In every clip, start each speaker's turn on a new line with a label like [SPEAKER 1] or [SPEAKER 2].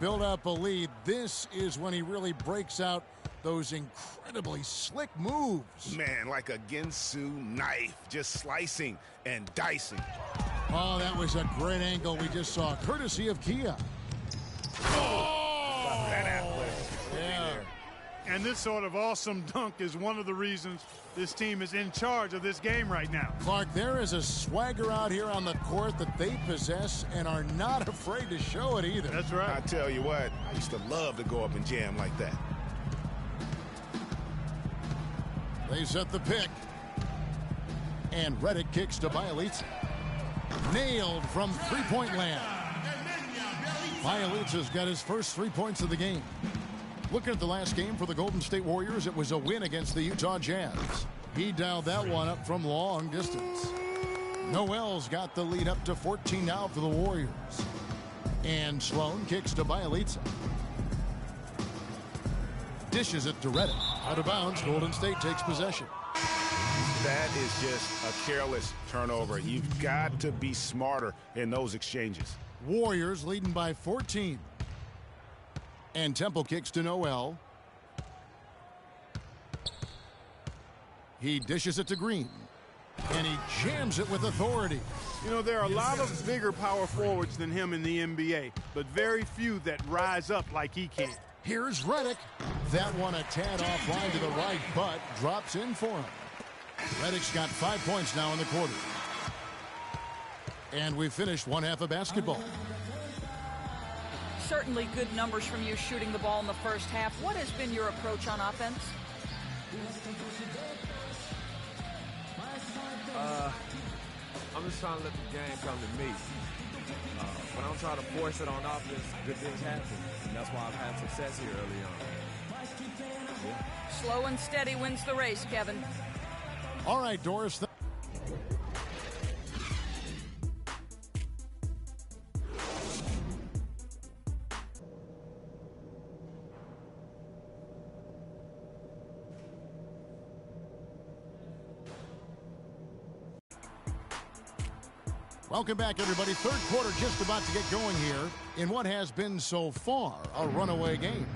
[SPEAKER 1] build up a lead. This is when he really breaks out those incredibly slick moves.
[SPEAKER 2] Man, like a Ginsu knife, just slicing and dicing.
[SPEAKER 1] Oh, that was a great angle we just saw, courtesy of Kia. Oh!
[SPEAKER 2] That athletic.
[SPEAKER 1] Yeah.
[SPEAKER 3] And this sort of awesome dunk is one of the reasons this team is in charge of this game right now.
[SPEAKER 1] Clark, there is a swagger out here on the court that they possess and are not afraid to show it either.
[SPEAKER 3] That's right.
[SPEAKER 2] I tell you what, I used to love to go up and jam like that.
[SPEAKER 1] They set the pick. And Reddick kicks to Bielitsa. Nailed from three-point land. Bielitsa's got his first 3 points of the game. Looking at the last game for the Golden State Warriors, it was a win against the Utah Jazz. He dialed that one up from long distance. Noel's got the lead up to 14 now for the Warriors. And Sloan kicks to Bielitsa. Dishes it to Reddick. Out of bounds, Golden State takes possession.
[SPEAKER 2] That is just a careless turnover. You've got to be smarter in those exchanges.
[SPEAKER 1] Warriors leading by 14. And Temple kicks to Noel. He dishes it to Green. And he jams it with authority.
[SPEAKER 3] You know, there are a lot of bigger power forwards than him in the NBA, but very few that rise up like he can.
[SPEAKER 1] Here's Reddick. That one a tad offline to the right, but drops in for him. Reddick's got 5 points now in the quarter. And we've finished one half of basketball.
[SPEAKER 4] Certainly good numbers from you shooting the ball in the first half. What has been your approach on offense?
[SPEAKER 5] I'm just trying to let the game come to me. When I'm trying to force it on offense, good things happen. And that's why I've had success here early on. Yeah.
[SPEAKER 4] Slow and steady wins the race, Kevin.
[SPEAKER 1] All right, Doris. Welcome back, everybody. Third quarter just about to get going here in what has been so far a runaway game.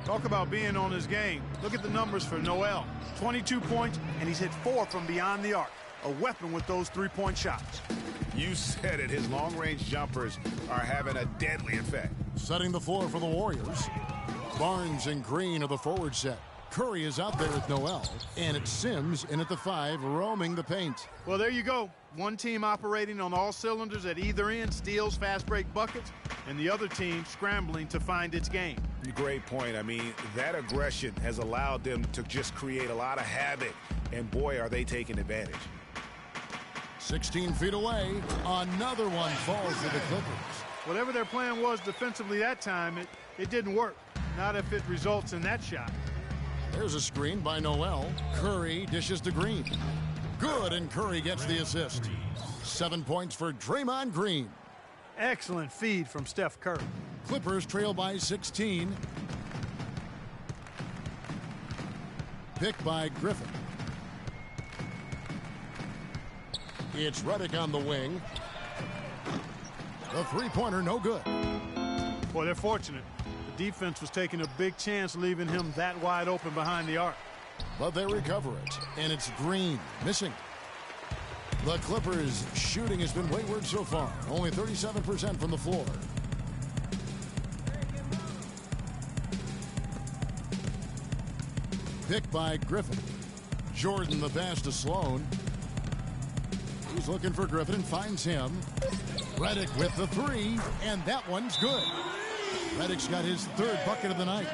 [SPEAKER 3] Talk about being on his game. Look at the numbers for Noel. 22 points, and he's hit 4 from beyond the arc. A weapon with those three-point shots.
[SPEAKER 2] You said it. His long-range jumpers are having a deadly effect.
[SPEAKER 1] Setting the floor for the Warriors. Barnes and Green are the forward set. Curry is out there with Noel, and it's Sims in at the 5, roaming the paint.
[SPEAKER 3] Well, there you go. One team operating on all cylinders at either end, steals, fast break buckets, and the other team scrambling to find its game.
[SPEAKER 2] Great point. I mean, that aggression has allowed them to just create a lot of havoc, and boy, are they taking advantage.
[SPEAKER 1] 16 feet away, another one falls to the Clippers.
[SPEAKER 3] Whatever their plan was defensively that time, it didn't work. Not if it results in that shot.
[SPEAKER 1] There's a screen by Noel. Curry dishes to Green. Good, and Curry gets the assist. 7 points for Draymond Green.
[SPEAKER 3] Excellent feed from Steph Curry.
[SPEAKER 1] Clippers trail by 16. Pick by Griffin. It's Reddick on the wing. The three-pointer, no good.
[SPEAKER 3] Boy, they're fortunate. The defense was taking a big chance, leaving him that wide open behind the arc.
[SPEAKER 1] But they recover it, and it's Green missing. The Clippers' shooting has been wayward so far, only 37% from the floor. Pick by Griffin. Jordan the pass to Sloan. He's looking for Griffin and finds him. Reddick with the 3, and that one's good. Reddick's got his 3rd bucket of the night.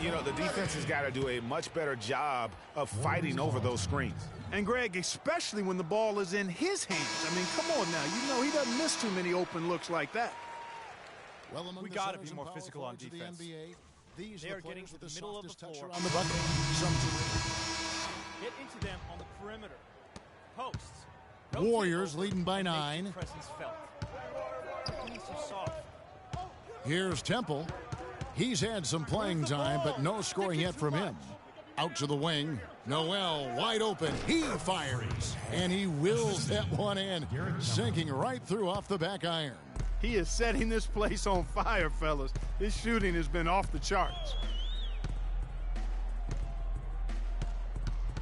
[SPEAKER 2] You know, the defense has got to do a much better job of fighting over those screens.
[SPEAKER 3] And, Greg, especially when the ball is in his hands. I mean, come on now. You know he doesn't miss too many open looks like that.
[SPEAKER 1] Well,
[SPEAKER 6] we got to be more physical on defense.
[SPEAKER 1] They
[SPEAKER 6] are getting to the middle of the floor.
[SPEAKER 1] On the bucket.
[SPEAKER 6] Get into them on the perimeter. Posts.
[SPEAKER 1] Warriors leading by 9.
[SPEAKER 6] Presence felt. Soft.
[SPEAKER 1] Here's Temple. He's had some playing time, but no scoring yet from him. Out to the wing. Noel wide open. He fires. And he wills that one in, sinking right through off the back iron.
[SPEAKER 3] He is setting this place on fire, fellas. His shooting has been off the charts.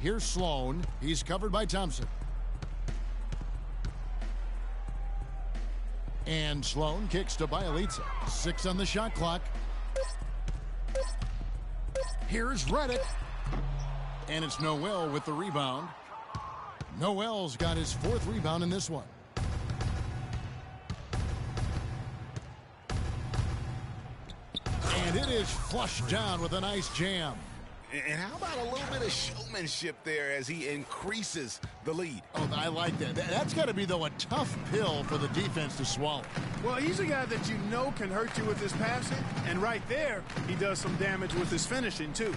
[SPEAKER 1] Here's Sloan. He's covered by Thompson. And Sloan kicks to Bielitsa. 6 on the shot clock. Here's Redick. And it's Noel with the rebound. Noel's got his 4th rebound in this one. And it is flushed down with a nice jam.
[SPEAKER 2] And how about a little bit of showmanship there as he increases the lead?
[SPEAKER 1] Oh, I like that. That's got to be, though, a tough pill for the defense to swallow.
[SPEAKER 3] Well, he's a guy that you know can hurt you with his passing, and right there, he does some damage with his finishing, too.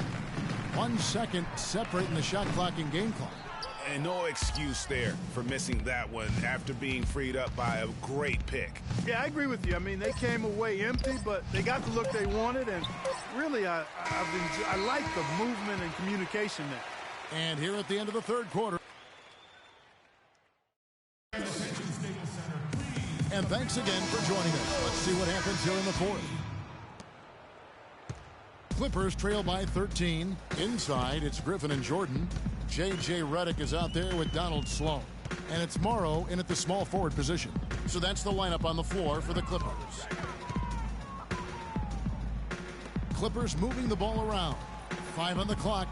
[SPEAKER 1] 1 second separating the shot clock and game clock.
[SPEAKER 2] And no excuse there for missing that one after being freed up by a great pick.
[SPEAKER 3] Yeah, I agree with you. I mean, they came away empty, but they got the look they wanted, and really, I like the movement and communication there.
[SPEAKER 1] And here at the end of the 3rd quarter. And thanks again for joining us. Let's see what happens here in the 4th. Clippers trail by 13. Inside, it's Griffin and Jordan. J.J. Redick is out there with Donald Sloan. And it's Morrow in at the small forward position. So that's the lineup on the floor for the Clippers. Clippers moving the ball around. 5 on the clock.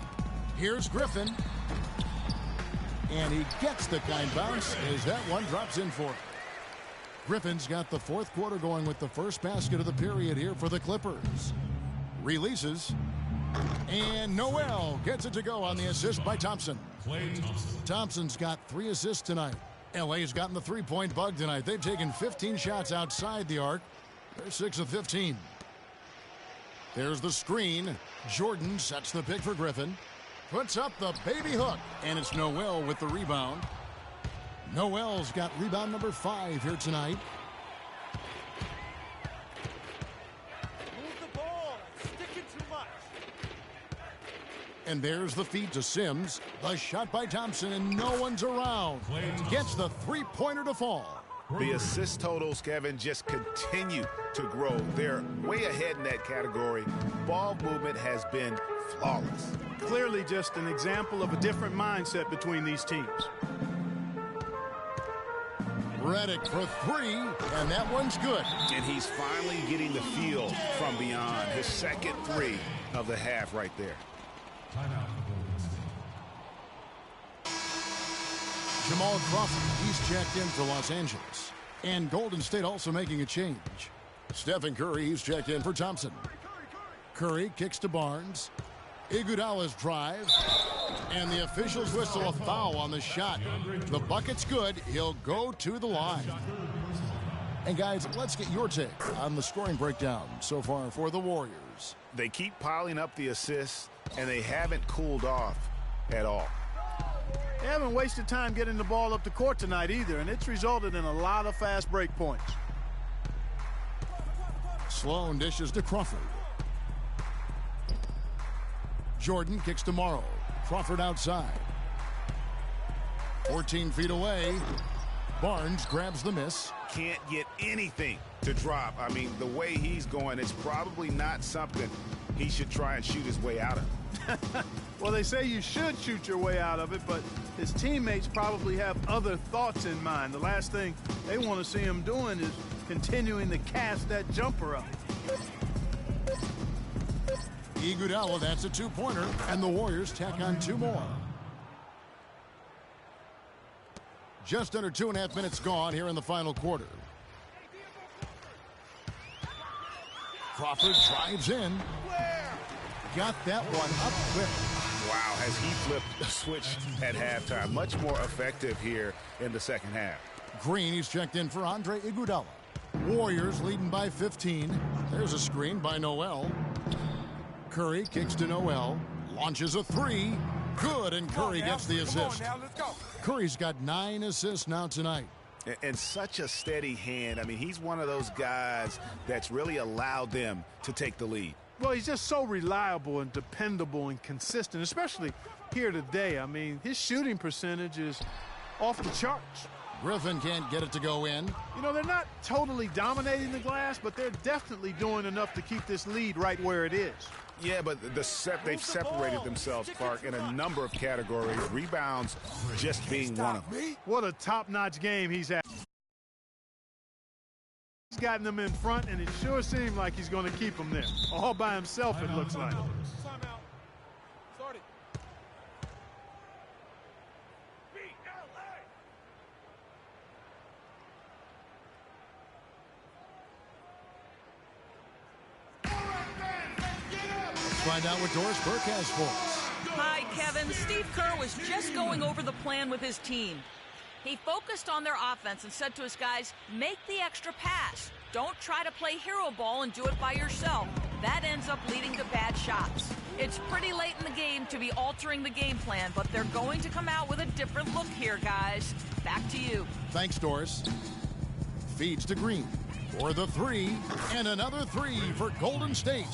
[SPEAKER 1] Here's Griffin. And he gets the kind bounce as that one drops in for him. Griffin's got the 4th quarter going with the first basket of the period here for the Clippers. Releases. And Noel gets it to go on the assist by Thompson. Thompson's got 3 assists tonight. LA's gotten the 3-point bug tonight. They've taken 15 shots outside the arc. They're 6 of 15. There's the screen. Jordan sets the pick for Griffin. Puts up the baby hook. And it's Noel with the rebound. Noel's got rebound number 5 here tonight. And there's the feed to Sims. The shot by Thompson, and no one's around. Gets the 3-pointer to fall.
[SPEAKER 2] The assist totals, Kevin, just continue to grow. They're way ahead in that category. Ball movement has been flawless.
[SPEAKER 3] Clearly just an example of a different mindset between these teams.
[SPEAKER 1] Redick for 3, and that one's good.
[SPEAKER 2] And he's finally getting the feel from beyond. His 2nd 3 of the half right there.
[SPEAKER 1] Jamal Crawford, he's checked in for Los Angeles. And Golden State also making a change. Stephen Curry, he's checked in for Thompson. Curry kicks to Barnes. Iguodala's drive. And the officials whistle a foul on the shot. The bucket's good. He'll go to the line. And guys, let's get your take on the scoring breakdown so far for the Warriors.
[SPEAKER 2] They keep piling up the assists, and they haven't cooled off at all.
[SPEAKER 3] They haven't wasted time getting the ball up the court tonight either, and it's resulted in a lot of fast break points.
[SPEAKER 1] Sloan dishes to Crawford. Jordan kicks to Morrow. Crawford outside. 14 feet away. Barnes grabs the miss.
[SPEAKER 2] Can't get anything to drop. I mean, the way he's going, it's probably not something he should try and shoot his way out of.
[SPEAKER 3] Well, they say you should shoot your way out of it, but his teammates probably have other thoughts in mind. The last thing they want to see him doing is continuing to cast that jumper up.
[SPEAKER 1] Iguodala, that's a 2-pointer, and the Warriors tack on 2 more. Just under 2.5 minutes gone here in the final quarter. Crawford drives in. Got that one up quick.
[SPEAKER 2] Wow, has he flipped the switch at halftime. Much more effective here in the second half.
[SPEAKER 1] Green, he's checked in for Andre Iguodala. Warriors leading by 15. There's a screen by Noel. Curry kicks to Noel. Launches a 3. Good, and Curry gets the assist. Curry's got 9 assists now tonight.
[SPEAKER 2] And such a steady hand. I mean, he's one of those guys that's really allowed them to take the lead.
[SPEAKER 3] Well, he's just so reliable and dependable and consistent, especially here today. I mean, his shooting percentage is off the charts.
[SPEAKER 1] Griffin can't get it to go in.
[SPEAKER 3] You know, they're not totally dominating the glass, but they're definitely doing enough to keep this lead right where it is.
[SPEAKER 2] Yeah, but they've separated themselves, Clark, in a number of categories. Rebounds just being one of them.
[SPEAKER 3] What a top-notch game he's had. He's gotten them in front, and it sure seemed like he's going to keep them there. All by himself, it looks like.
[SPEAKER 1] Find out what Doris Burke has for us.
[SPEAKER 4] Hi, Kevin. Steve Kerr was just going over the plan with his team. He focused on their offense and said to his guys, make the extra pass. Don't try to play hero ball and do it by yourself. That ends up leading to bad shots. It's pretty late in the game to be altering the game plan, but they're going to come out with a different look here, guys. Back to you.
[SPEAKER 1] Thanks, Doris. Feeds to Green for the three, and another three for Golden State.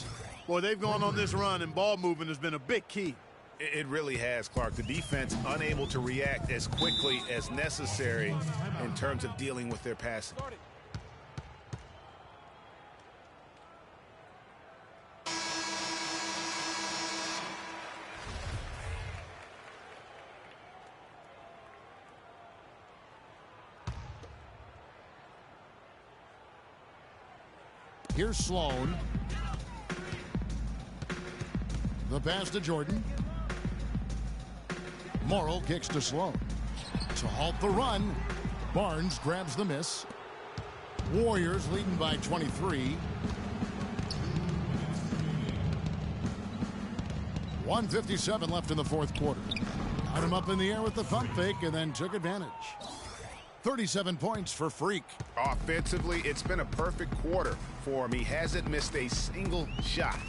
[SPEAKER 3] Boy, they've gone on this run, and ball movement has been a big key.
[SPEAKER 2] It really has, Clark. The defense unable to react as quickly as necessary in terms of dealing with their passing.
[SPEAKER 1] Here's Sloan. The pass to Jordan. Morrill kicks to Sloan. To halt the run, Barnes grabs the miss. Warriors leading by 23. 1:57 left in the fourth quarter. Got him up in the air with the pump fake and then took advantage. 37 points for Freak.
[SPEAKER 2] Offensively, it's been a perfect quarter for him. He hasn't missed a single shot.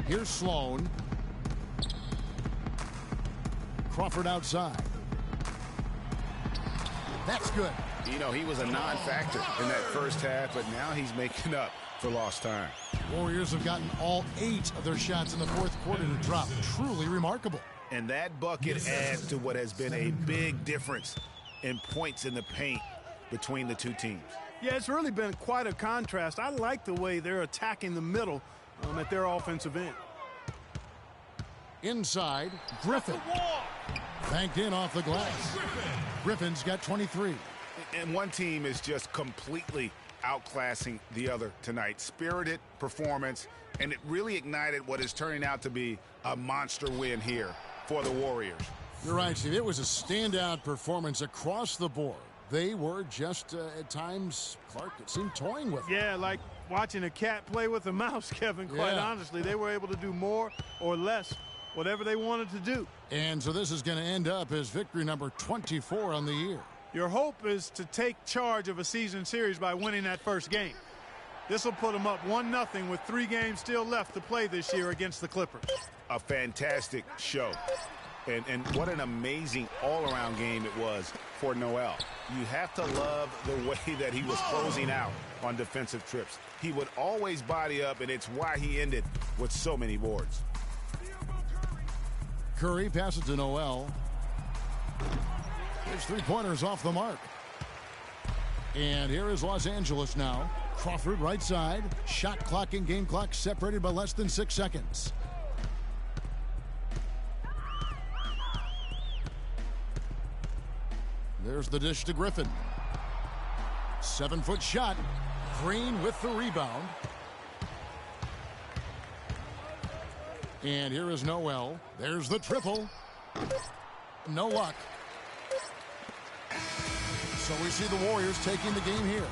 [SPEAKER 1] Here's Sloan. Crawford outside. That's good.
[SPEAKER 2] You know, he was a non-factor in that first half, but now he's making up for lost time.
[SPEAKER 1] Warriors have gotten all 8 of their shots in the fourth quarter to drop. Truly remarkable.
[SPEAKER 2] And that bucket adds to what has been a big difference in points in the paint between the two teams.
[SPEAKER 3] Yeah, it's really been quite a contrast. I like the way they're attacking the middle at their offensive end.
[SPEAKER 1] Inside, Griffin. Banked in off the glass. Griffin's got 23.
[SPEAKER 2] And one team is just completely outclassing the other tonight. Spirited performance, and it really ignited what is turning out to be a monster win here for the Warriors.
[SPEAKER 1] You're right, Steve. It was a standout performance across the board. They were just, at times, Clark, it seemed toying with them.
[SPEAKER 3] Yeah, like watching a cat play with a mouse, Kevin, quite honestly. They were able to do more or less, whatever they wanted to do.
[SPEAKER 1] And so this is going to end up as victory number 24 on the year.
[SPEAKER 3] Your hope is to take charge of a season series by winning that first game. This will put them up 1-0 with 3 games still left to play this year against the Clippers.
[SPEAKER 2] A fantastic show. And what an amazing all-around game it was for Noel. You have to love the way that he was closing out on defensive trips. He would always body up, and it's why he ended with so many boards.
[SPEAKER 1] Curry passes to Noel. His three-pointers off the mark. And here is Los Angeles now. Crawford right side. Shot clock and game clock separated by less than 6 seconds. There's the dish to Griffin. 7-foot shot. Green with the rebound. And here is Noel. There's the triple. No luck. So we see the Warriors taking the game here.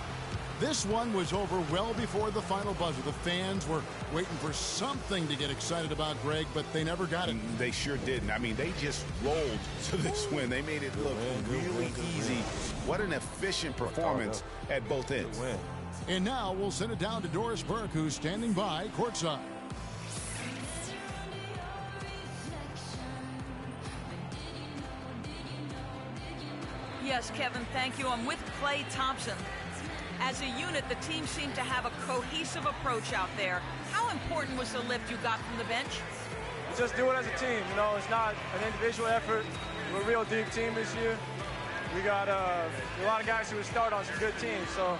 [SPEAKER 1] This one was over well before the final buzzer. The fans were waiting for something to get excited about, Greg, but they never got it.
[SPEAKER 2] They sure didn't. I mean, they just rolled to this win. They made it look really easy. What an efficient performance at both ends.
[SPEAKER 1] And now we'll send it down to Doris Burke, who's standing by courtside.
[SPEAKER 4] Yes, Kevin, thank you. I'm with Klay Thompson. As a unit, the team seemed to have a cohesive approach out there. How important was the lift you got from the bench?
[SPEAKER 7] just do it as a team. You know, it's not an individual effort. We're a real deep team this year. We got a lot of guys who would start on some good teams, so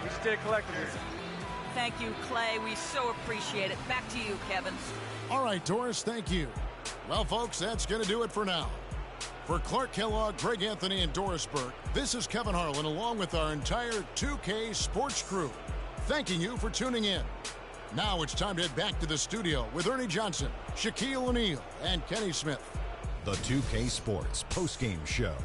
[SPEAKER 7] we just did it collectively.
[SPEAKER 4] Thank you, Clay. We so appreciate it. Back to you, Kevin.
[SPEAKER 1] All right, Doris, thank you. Well, folks, that's going to do it for now. For Clark Kellogg, Greg Anthony, and Doris Burke, this is Kevin Harlan along with our entire 2K Sports crew, thanking you for tuning in. Now it's time to head back to the studio with Ernie Johnson, Shaquille O'Neal, and Kenny Smith.
[SPEAKER 8] The 2K Sports postgame show.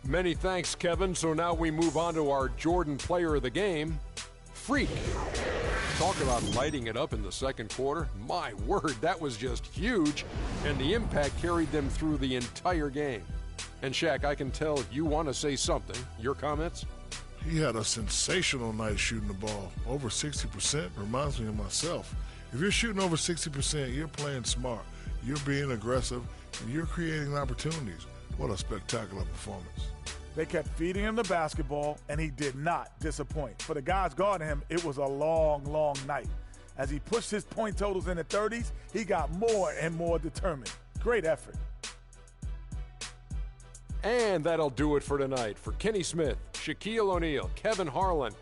[SPEAKER 9] Many thanks, Kevin. So now we move on to our Jordan player of the game, Freak. Talk about lighting it up in the second quarter. My word, that was just huge, and the impact carried them through the entire game. And Shaq, I can tell you want to say something. Your comments?
[SPEAKER 10] He had a sensational night shooting the ball. Over 60% reminds me of myself. If you're shooting over 60%, you're playing smart. You're being aggressive, and you're creating opportunities. What a spectacular performance.
[SPEAKER 11] They kept feeding him the basketball, and he did not disappoint. For the guys guarding him, it was a long, long night. As he pushed his point totals in the 30s, he got more and more determined. Great effort.
[SPEAKER 9] And that'll do it for tonight. For Kenny Smith, Shaquille O'Neal, Kevin Harlan,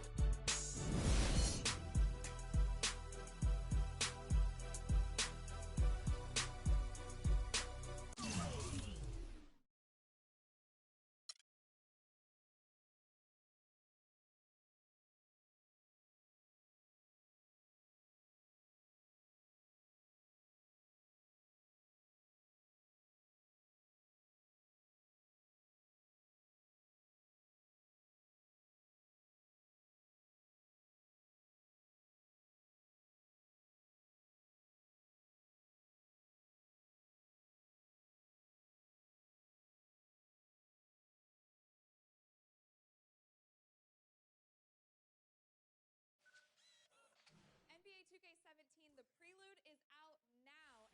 [SPEAKER 12] NBA 2K17, The Prelude is out now,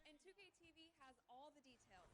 [SPEAKER 12] and 2K TV has all the details.